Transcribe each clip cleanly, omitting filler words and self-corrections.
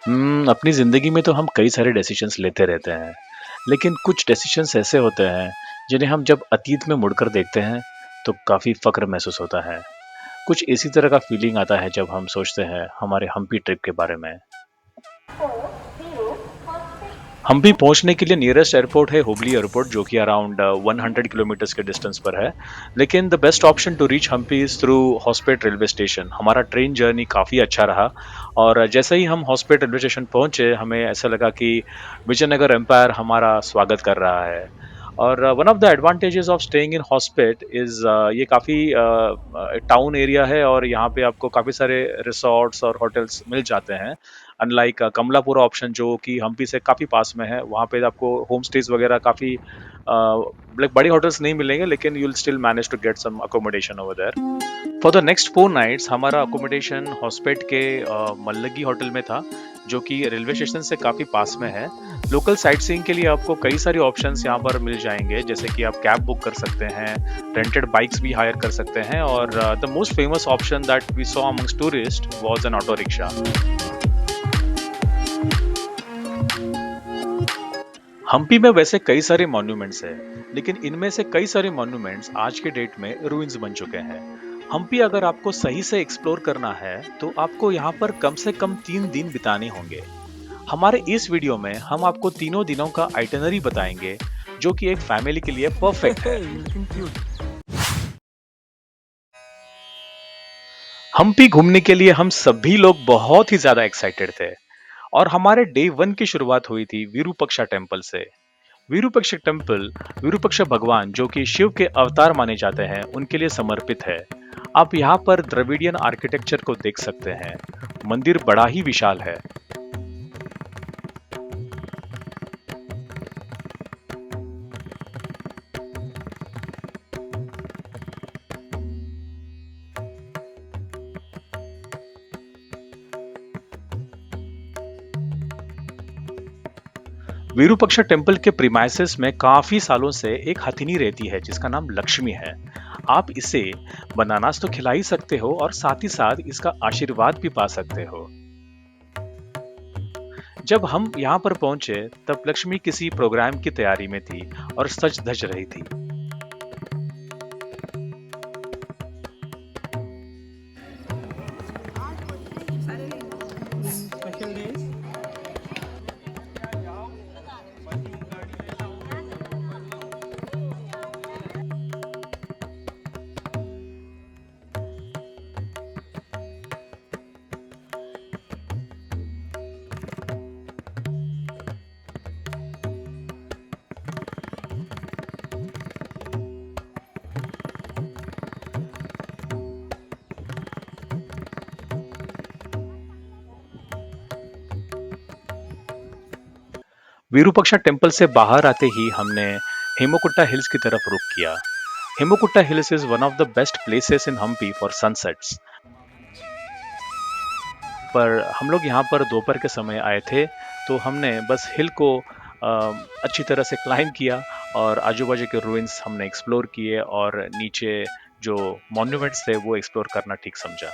अपनी ज़िंदगी में तो हम कई सारे डिसीज़न्स लेते रहते हैं, लेकिन कुछ डिसीज़न्स ऐसे होते हैं, जिन्हें हम जब अतीत में मुड़कर देखते हैं, तो काफ़ी फ़क्र महसूस होता है। कुछ इसी तरह का फ़ीलिंग आता है जब हम सोचते हैं हमारे हम्पी ट्रिप के बारे में। हम्पी पहुँचने के लिए नियरेस्ट एयरपोर्ट है हुबली एयरपोर्ट जो कि अराउंड 100 किलोमीटर्स के डिस्टेंस पर है। लेकिन the best option to reach Hampi is through Hospet railway station. हमारा ट्रेन जर्नी काफ़ी अच्छा रहा और जैसे ही हम होस्पेट रेलवे स्टेशन पहुँचे, हमें ऐसा लगा कि विजयनगर एम्पायर हमारा स्वागत कर रहा है। और one of the advantages of staying in Hospet is ये काफ़ी टाउन एरिया है और यहाँ पे आपको काफ़ी सारे रिसॉर्ट्स और होटल्स मिल जाते हैं। अनलाइक कमलापुरा ऑप्शन जो कि हम्पी से काफ़ी पास में है, वहाँ पे आपको होम स्टेज़ वगैरह काफ़ी लाइक बड़े होटल्स नहीं मिलेंगे लेकिन you will still manage to get some accommodation over there. For the next 4 nights हमारा अकोमोडेशन हॉस्पेट के मल्लगी होटल में था, जो कि रेलवे स्टेशन से काफ़ी पास में है। लोकल साइटसीइंग के लिए आपको कई सारे ऑप्शंस यहाँ पर मिल जाएँगे, जैसे कि आप कैब बुक कर सकते हैं, रेंटेड बाइक्स भी हायर कर सकते हैं और the most famous option that we saw amongst tourist was an auto rickshaw. Hampi में वैसे कई सारे मॉन्यूमेंट्स हैं, लेकिन इनमें से कई सारे मॉन्यूमेंट्स आज के डेट में रूइंस बन चुके हैं। हम्पी अगर आपको सही से एक्सप्लोर करना है, तो आपको यहाँ पर कम से कम 3 दिन बिताने होंगे। हमारे इस वीडियो में हम आपको तीनों दिनों का आइटिनरी बताएंगे, जो कि एक फैमिली के लिए परफेक्ट है। Looking cute. हम्पी घूमने के लिए हम सभी लोग बहुत ही ज्यादा एक्साइटेड थे और हमारे डे 1 की शुरुआत हुई थी विरूपक्षा टेम्पल से। विरूपक्ष टेम्पल विरूपक्ष भगवान जो कि शिव के अवतार माने जाते हैं उनके लिए समर्पित है। आप यहाँ पर द्रविडियन आर्किटेक्चर को देख सकते हैं। मंदिर बड़ा ही विशाल है। विरूपक्ष टेम्पल के प्रीमाइसेस में काफी सालों से एक हथिनी रहती है जिसका नाम लक्ष्मी है। आप इसे बनानास तो खिला ही सकते हो और साथ ही साथ इसका आशीर्वाद भी पा सकते हो। जब हम यहाँ पर पहुंचे तब लक्ष्मी किसी प्रोग्राम की तैयारी में थी और सज धज रही थी। Special days. विरूपक्षा टेम्पल से बाहर आते ही हमने हेमकुट्टा हिल्स की तरफ रुख किया। Hemakuta hills is one of the best places in Hampi for sunsets. पर हम लोग यहाँ पर दोपहर के समय आए थे, तो हमने बस हिल को अच्छी तरह से क्लाइंब किया और आजू-बाजू के रुइंस हमने एक्सप्लोर किए और नीचे जो मॉन्यूमेंट्स थे वो एक्सप्लोर करना ठीक समझा।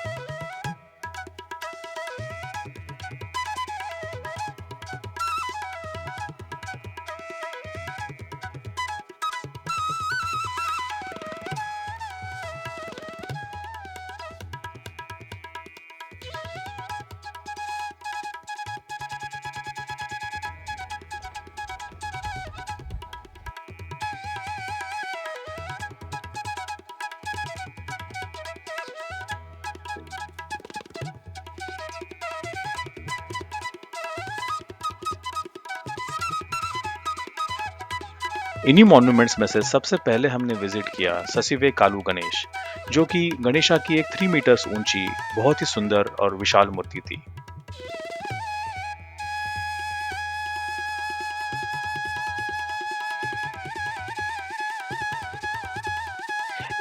इन्हीं मॉन्यूमेंट्स में से सबसे पहले हमने विजिट किया ससीवे कालू गणेश, जो कि गणेशा की एक 3 मीटर्स ऊंची बहुत ही सुंदर और विशाल मूर्ति थी।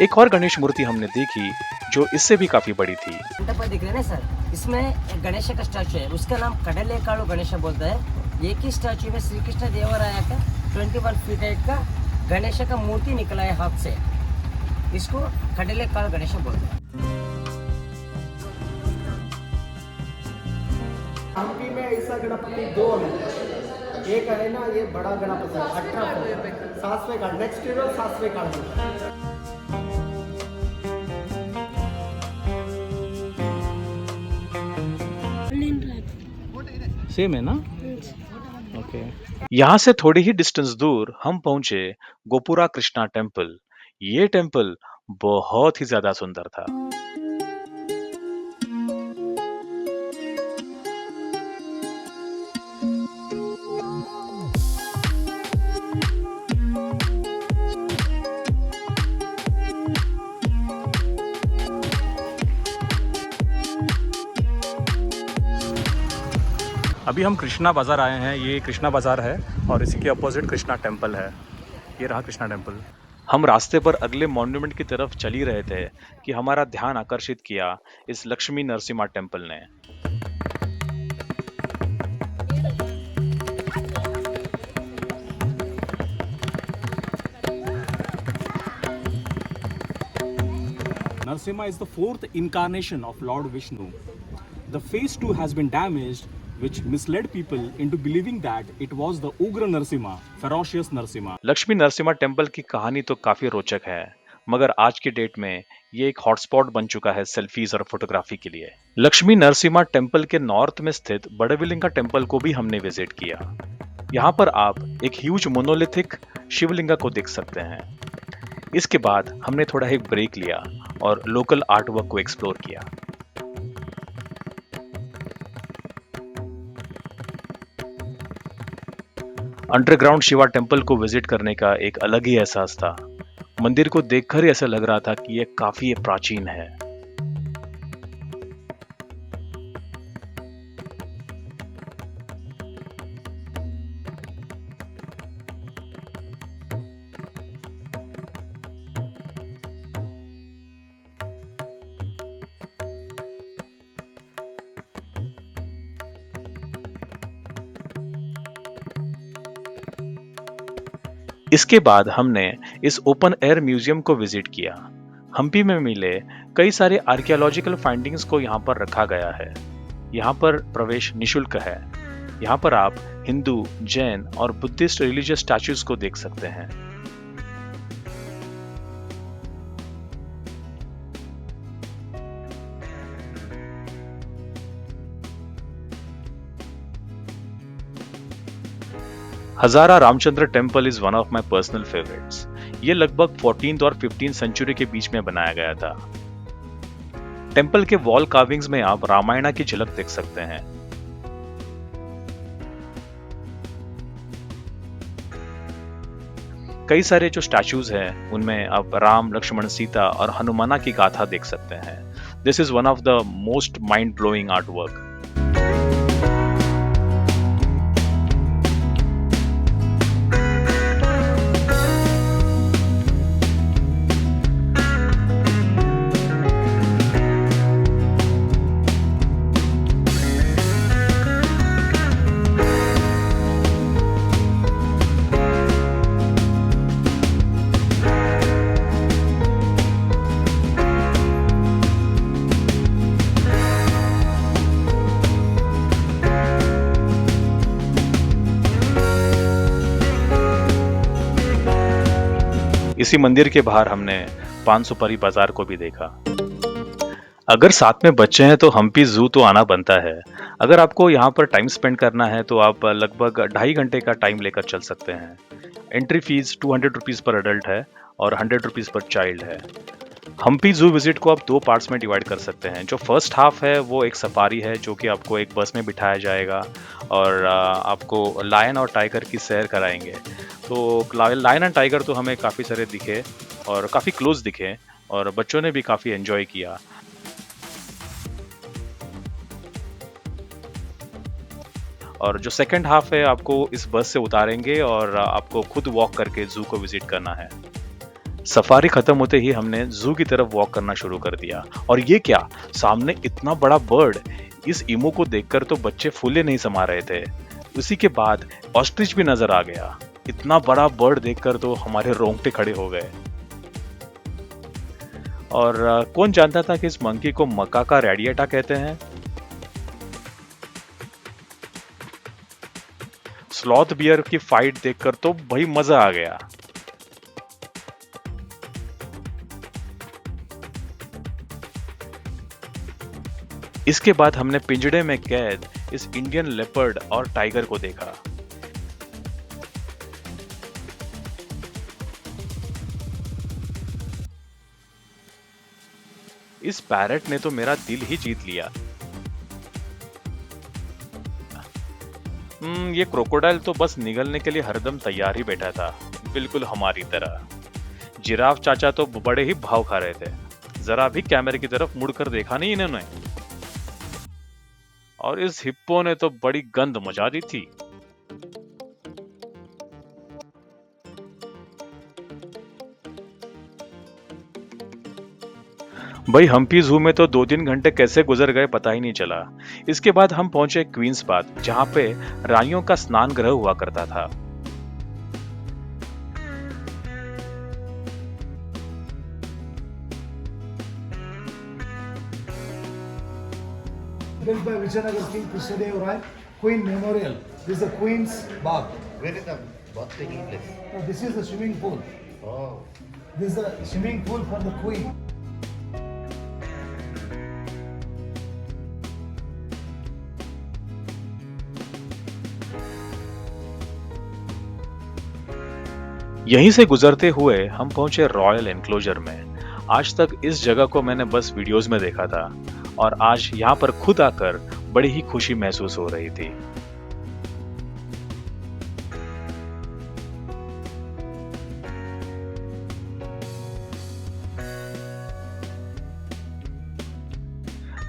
एक और गणेश मूर्ति हमने देखी जो इससे भी काफी बड़ी थी। मंडप दिख रहे हैं ना सर, इसमें एक गणेश का स्टैचू है, उसका नाम कडलेकालु गणेश बोलता है। एक ही स्टैचू में श्री कृष्ण देवराया का 21 फीट हाइट का गणेश का मूर्ति निकला है हाथ से, इसको कडलेकालु गणेश बोलते हैं। हम्पी में ऐसा गणपति दो है, एक है ना ये बड़ा गणपति 18 सातवें काल, नेक्स्ट ईयर सातवें काल में। सेम है ना? ओके। यहाँ से थोड़ी ही डिस्टेंस दूर हम पहुंचे गोपुरा कृष्णा टेम्पल। ये टेम्पल बहुत ही ज्यादा सुंदर था। अभी हम कृष्णा बाज़ार आए हैं। ये कृष्णा बाज़ार है और इसी के अपोजिट कृष्णा टेम्पल है। ये रहा कृष्णा टेम्पल। हम रास्ते पर अगले मॉन्यूमेंट की तरफ चल ही रहे थे कि हमारा ध्यान आकर्षित किया इस लक्ष्मी नरसिम्हा टेम्पल ने। Narasimha is the fourth incarnation of Lord Vishnu. The phase 2 has been damaged, which misled people into believing that it was the Ugra Narasimha, ferocious Narasimha. Lakshmi Narasimha temple की कहानी तो काफी रोचक है, मगर आज की डेट में ये एक हॉटस्पॉट बन चुका है सेल्फीज और फोटोग्राफी के लिए। लक्ष्मी नरसिम्हा टेम्पल के नॉर्थ में स्थित बड़विलिंगा टेम्पल को भी हमने विजिट किया। यहाँ पर आप एक ह्यूज मोनोलिथिक शिवलिंगा को देख सकते हैं। इसके बाद हमने थोड़ा एक ब्रेक लिया और लोकल आर्ट वर्क को एक्सप्लोर किया। अंडरग्राउंड शिवा टेम्पल को विजिट करने का एक अलग ही एहसास था। मंदिर को देखकर ही ऐसा लग रहा था कि यह काफी प्राचीन है। इसके बाद हमने इस ओपन एयर म्यूजियम को विजिट किया। हम्पी में मिले कई सारे आर्कियोलॉजिकल फाइंडिंग्स को यहाँ पर रखा गया है। यहाँ पर प्रवेश निशुल्क है। यहाँ पर आप हिंदू, जैन और बुद्धिस्ट रिलीजियस स्टैच्यूज को देख सकते हैं। Hazara Ramachandra temple is one of my personal favourites. ये लगभग 14th और 15th सेंचुरी के बीच में बनाया गया था। टेम्पल के वॉल कार्विंग्स में आप रामायण की झलक देख सकते हैं। कई सारे जो स्टैचूज हैं उनमें आप राम, लक्ष्मण, सीता और हनुमाना की गाथा देख सकते हैं। This is one of the most mind blowing art work. इसी मंदिर के बाहर हमने 500 बाजार को भी देखा। अगर साथ में बच्चे हैं तो हम्पी जू तो आना बनता है। अगर आपको यहाँ पर टाइम स्पेंड करना है तो आप लगभग 2.5 घंटे का टाइम लेकर चल सकते हैं। Entry fees 200 rupees per adult है और 100 रुपीज पर चाइल्ड है। हम्पी जू विजिट को आप 2 पार्ट्स में डिवाइड कर सकते हैं। जो फर्स्ट हाफ है वो एक सफारी है, जो कि आपको एक बस में बिठाया जाएगा और आपको लायन और टाइगर की सैर कराएंगे। तो लायन एंड टाइगर तो हमें काफ़ी सारे दिखे और काफ़ी क्लोज दिखे और बच्चों ने भी काफ़ी एंजॉय किया। और जो सेकंड हाफ है आपको इस बस से उतारेंगे और आपको खुद वॉक करके जू को विजिट करना है। सफारी खत्म होते ही हमने जू की तरफ वॉक करना शुरू कर दिया। और ये क्या, सामने इतना बड़ा बर्ड! इस इमू को देखकर तो बच्चे फूले नहीं समा रहे थे। उसी के बाद ऑस्ट्रिच भी नजर आ गया। इतना बड़ा बर्ड देखकर तो हमारे रोंगटे खड़े हो गए। और कौन जानता था कि इस मंकी को मकाका रेडिएटा कहते हैं। स्लॉथ बियर की फाइट देखकर तो भाई मजा आ गया। इसके बाद हमने पिंजड़े में कैद इस इंडियन लेपर्ड और टाइगर को देखा। इस पैरेट ने तो मेरा दिल ही जीत लिया। ये क्रोकोडाइल तो बस निगलने के लिए हरदम तैयार ही बैठा था, बिल्कुल हमारी तरह। जिराफ चाचा तो बड़े ही भाव खा रहे थे, जरा भी कैमरे की तरफ मुड़कर देखा नहीं इन्होंने। और इस हिप्पो ने तो बड़ी गंद मचा दी थी। भाई हम्पी जू में तो 2-3 घंटे कैसे गुजर गए पता ही नहीं चला। इसके बाद हम पहुंचे क्वींस बाथ, जहां पे रानियों का स्नान गृह हुआ करता था। Built by Vijayanagar King Krishnadeva Rai, Queen Memorial. This is the Queen's Bath. Where is the bath taking place? Now this is the swimming pool. Oh. This is the swimming pool for the Queen. यहीं से गुजरते हुए हम पहुंचे royal enclosure में। आज तक इस जगह को मैंने बस वीडियोस में देखा था और आज यहाँ पर खुद आकर बड़ी ही खुशी महसूस हो रही थी।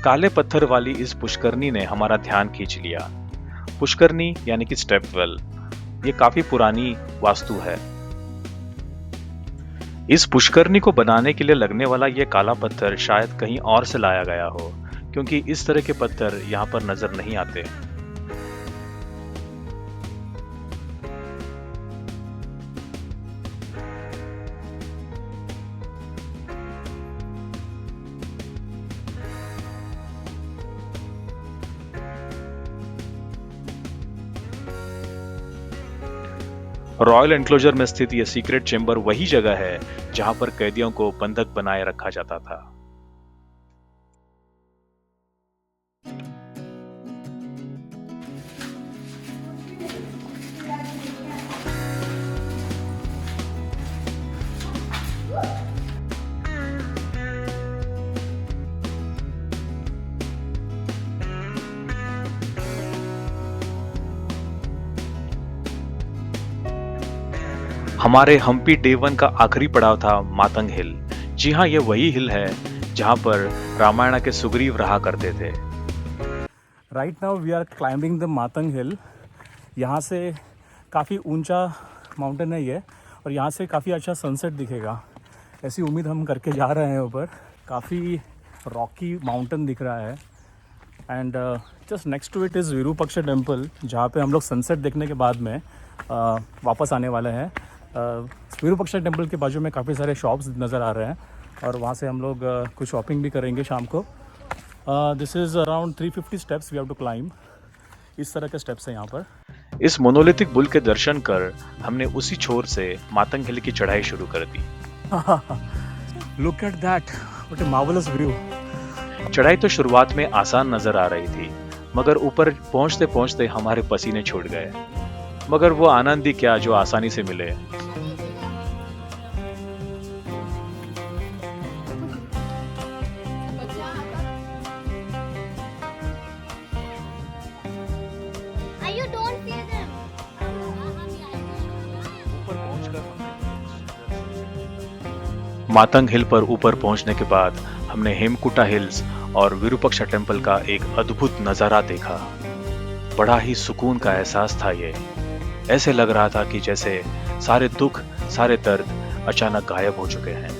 काले पत्थर वाली इस पुष्करनी ने हमारा ध्यान खींच लिया। पुष्करनी यानी कि स्टेप वेल, ये काफी पुरानी वास्तु है। इस पुष्करनी को बनाने के लिए लगने वाला ये काला पत्थर शायद कहीं और से लाया गया हो, क्योंकि इस तरह के पत्थर यहाँ पर नजर नहीं आते। रॉयल एनक्लोजर में स्थित यह सीक्रेट चेंबर वही जगह है जहां पर कैदियों को बंधक बनाए रखा जाता था। हमारे हम्पी डे 1 का आखिरी पड़ाव था मातंग हिल। जी हाँ, ये वही हिल है जहाँ पर रामायण के सुग्रीव रहा करते थे। Right now we are climbing the Matanga hill. यहाँ से काफ़ी ऊंचा माउंटेन है ये, और यहाँ से काफ़ी अच्छा सनसेट दिखेगा, ऐसी उम्मीद हम करके जा रहे हैं ऊपर। काफ़ी रॉकी माउंटेन दिख रहा है and just next to it is Virupaksha temple, जहाँ पे हम लोग सनसेट देखने के बाद में वापस आने वाले हैं। विरूपाक्ष टेम्पल के बाजू में काफ़ी सारे शॉप्स नज़र आ रहे हैं और वहाँ से हम लोग कुछ शॉपिंग भी करेंगे शाम को। This is around 350 steps we have to climb. इस तरह के स्टेप्स हैं यहाँ पर। इस मोनोलिथिक बुल के दर्शन कर हमने उसी छोर से मातंग हिल की चढ़ाई शुरू कर दी। Look at that, what a marvellous view. चढ़ाई तो शुरुआत में आसान नजर आ रही थी, मगर ऊपर पहुंचते पहुंचते हमारे पसीने छूट गए। मगर वो आनंद ही क्या जो आसानी से मिले। You don't fear them. Matang हिल पर ऊपर पहुंचने के बाद हमने हेमकुटा हिल्स और विरूपाक्ष टेम्पल का एक अद्भुत नजारा देखा। बड़ा ही सुकून का एहसास था ये। ऐसे लग रहा था कि जैसे सारे दुख, सारे दर्द अचानक गायब हो चुके हैं।